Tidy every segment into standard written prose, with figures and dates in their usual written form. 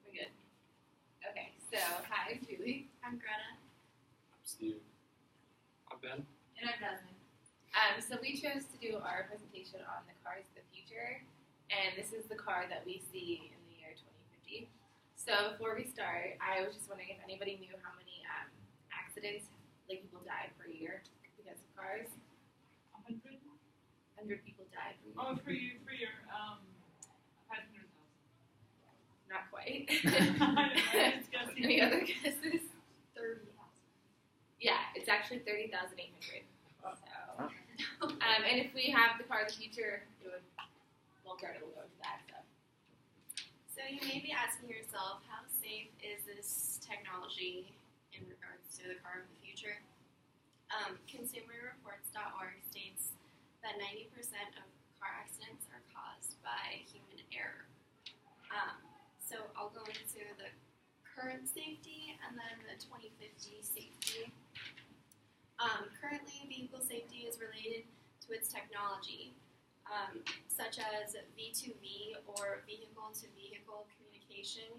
We're good. Okay, so hi, I'm Julie. I'm Greta. I'm Steve. I'm Ben. And I'm Jasmine. So we chose to do our presentation on the cars of the future, and this is the car that we see in the year 2050. So before we start, I was just wondering if anybody knew how many accidents, like people die per year because of cars. 100? 100 people die per year. Oh, for your 500,000. Not quite. I was guessing. Any other guesses? 30,000. Yeah, it's actually 30,800. So, and if we have the car of the future, it would, well, Greta will go into that. So you may be asking yourself, how safe is this technology in regards to the car of the future? ConsumerReports.org states that 90% of car accidents are caused by human error. So I'll go into the current safety and then the 2050 safety. Currently, vehicle safety is related to its technology, such as V2V or vehicle-to-vehicle communication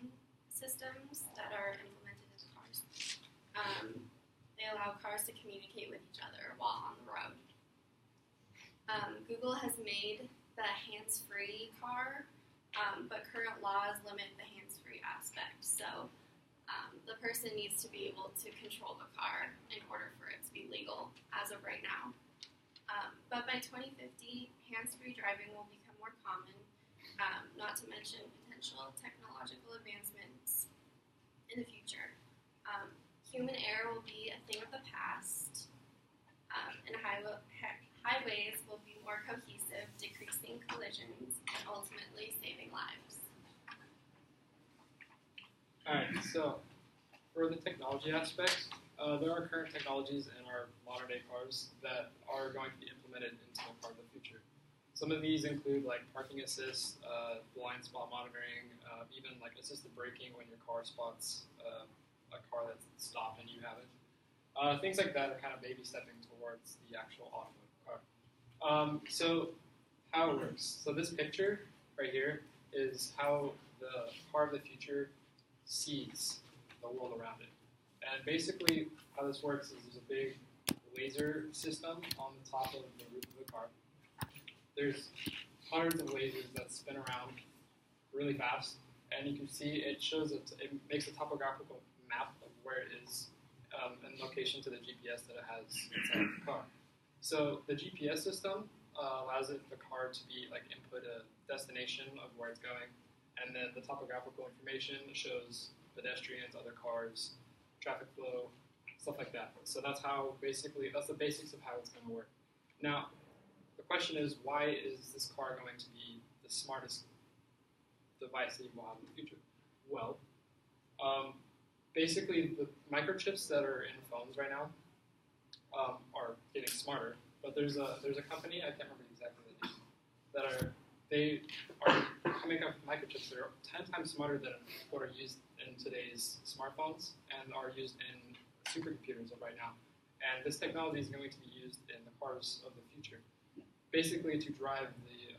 systems that are implemented in cars. They allow cars to communicate with each other while on the road. Google has made the hands-free car, but current laws limit the hands-free aspect. So the person needs to be able to control the car in order for it to be legal as of right now. But by 2050, hands-free driving will become more common, not to mention potential technological advancements in the future. Human error will be a thing of the past, and highways will be more cohesive, decreasing collisions, and ultimately saving lives. Alright, so for the technology aspects, there are current technologies in our modern day cars that are going to be implemented into the car of the future. Some of these include like parking assist, blind spot monitoring, even like assisted braking when your car spots a car that's stopped and you haven't. Things like that are kind of baby stepping towards the actual automotive car. So how it works. So this picture right here is how the car of the future sees the world around it. And basically how this works is there's a big laser system on the top of the roof of the car. There's hundreds of lasers that spin around really fast, and you can see it shows it makes a topographical map of where it is and location to the GPS that it has inside the car. So the GPS system allows the car to be like input a destination of where it's going, and then the topographical information shows pedestrians, other cars, traffic flow, stuff like that. So that's the basics of how it's going to work. Now, the question is, why is this car going to be the smartest device that you will have in the future? Well, basically the microchips that are in phones right now are getting smarter. But there's a company, I can't remember exactly the name, they are coming up with microchips that are 10 times smarter than what are used in today's smartphones and are used in supercomputers right now. And this technology is going to be used in the cars of the future, basically to drive the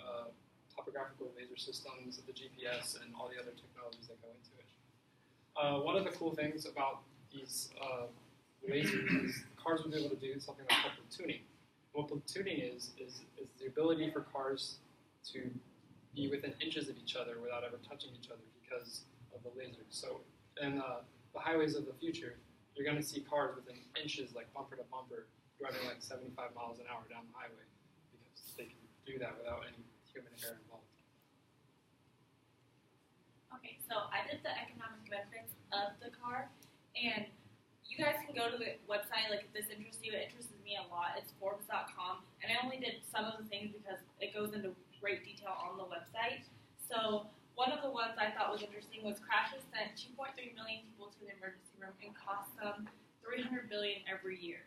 topographical laser systems, the GPS, and all the other technologies that go into it. One of the cool things about these lasers is cars will be able to do something like platooning. What platooning is the ability for cars to be within inches of each other without ever touching each other because of the lasers. So in the highways of the future, you're going to see cars within inches, like bumper to bumper, driving like 75 miles an hour down the highway because they can do that without any human error involved. Okay, so I did the economic benefits of the car, and you guys can go to the website, like if this interests you. It interests me a lot. It's Forbes.com, and I only did some of the things because it goes into great detail on the website. So one of the ones I thought was interesting was crashes sent 2.3 million people to the emergency room and cost them $300 billion every year.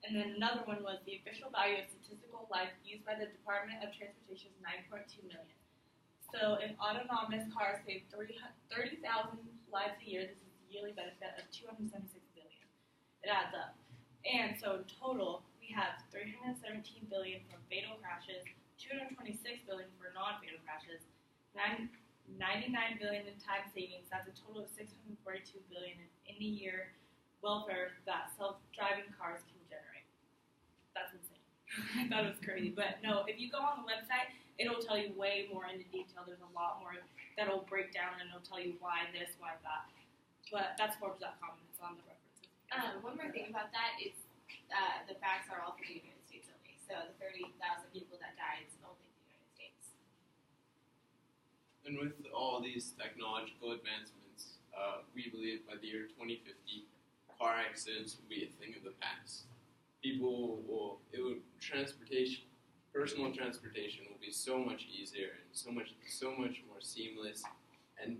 And then another one was the official value of statistical life used by the Department of Transportation is $9.2 million. So if autonomous cars save 30,000 lives a year, this is a yearly benefit of $276 billion. It adds up. And so in total, we have $317 billion from fatal crashes, $226 billion for non-fatal crashes, $9 $99 billion in time savings. That's a total of $642 billion in a year welfare that self-driving cars can generate. That's insane. I thought it was crazy, but no. If you go on the website, it'll tell you way more into detail. There's a lot more that'll break down, and it'll tell you why this, why that. But that's Forbes.com, and it's on the references. One more thing about that is the facts are all for the United States only. So the 30,000 people that died is only the United States. And with all these technological advancements, we believe by the year 2050, car accidents will be a thing of the past. Personal transportation will be so much easier and so much more seamless, and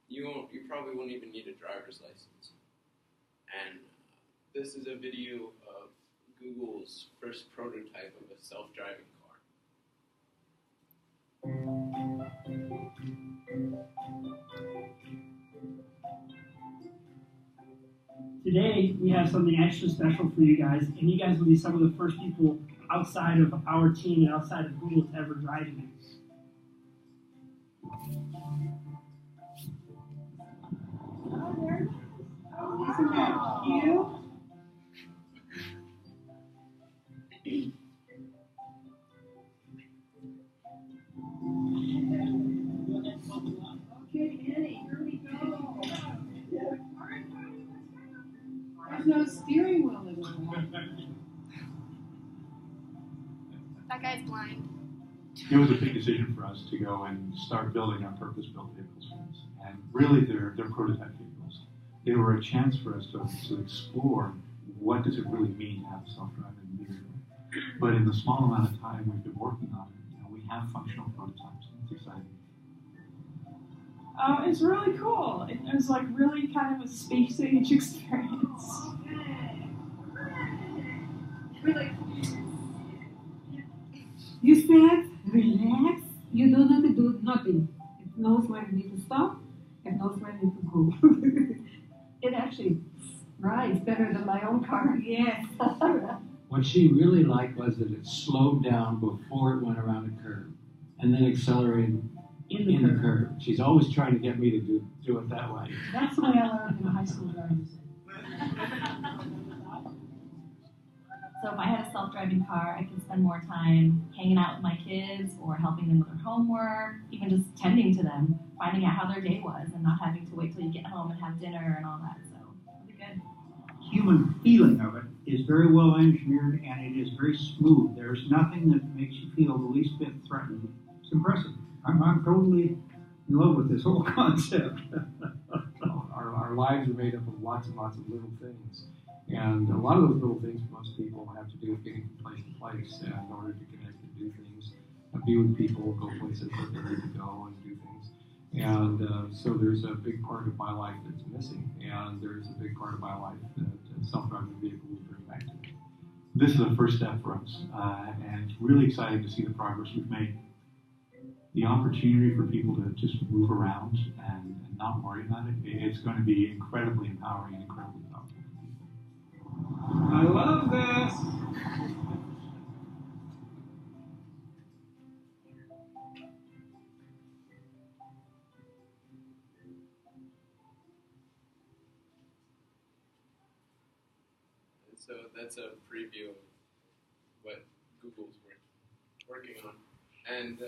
you probably won't even need a driver's license. And this is a video of Google's first prototype of a self-driving car. Today, we have something extra special for you guys, and you guys will be some of the first people outside of our team and outside of Google to ever drive it. Oh, there it is. Oh, isn't that cute? Okay, Annie, here we go. There's no steering wheel anymore. That guy's blind. It was a big decision for us to go and start building our purpose-built vehicles for us. And really, they're prototype vehicles. They were a chance for us to explore what does it really mean to have a self-driving vehicle. But in the small amount of time we've been working on it, we have functional prototypes. It's exciting. It's really cool. It was like really kind of a space age experience. Really. You said relax. You don't have to do nothing. It knows when you need to stop. It knows when you need to go. It actually rides better than my own car. Yes. What she really liked was that it slowed down before it went around a curve, and then accelerated in the curve. She's always trying to get me to do it that way. That's the way I learned in high school driving. So if I had a self-driving car, I could spend more time hanging out with my kids or helping them with their homework, even just tending to them, finding out how their day was and not having to wait till you get home and have dinner and all that. So it'll be good. Human feeling of it is very well engineered and it is very smooth. There's nothing that makes you feel the least bit threatened. It's impressive. I'm totally in love with this whole concept. Our lives are made up of lots and lots of little things. And a lot of those little things most people have to do with getting from place to place in order to connect and do things, be with people, go places that they need to go and do things. And so there's a big part of my life that's missing, and there's a big part of my life that self-driving vehicles will bring back to me. This is the first step for us, and it's really exciting to see the progress we've made. The opportunity for people to just move around and not worry about it, it's going to be incredibly empowering and incredibly powerful. I love this. And so that's a preview of what Google's working on. And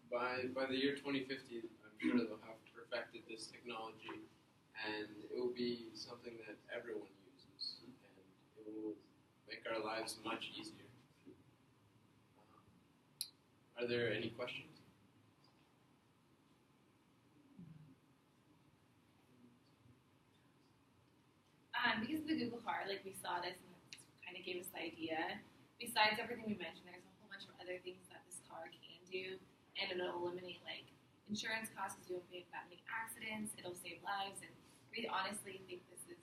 by the year 2050, I'm sure they'll have perfected this technology, and it will be something that everyone uses, and it will make our lives much easier. Are there any questions? Because of the Google car, like we saw this and it kind of gave us the idea. Besides everything we mentioned, there's a whole bunch of other things that this car can do, and it'll eliminate like insurance costs because you won't pay that many accidents. It'll save lives, and we honestly think this is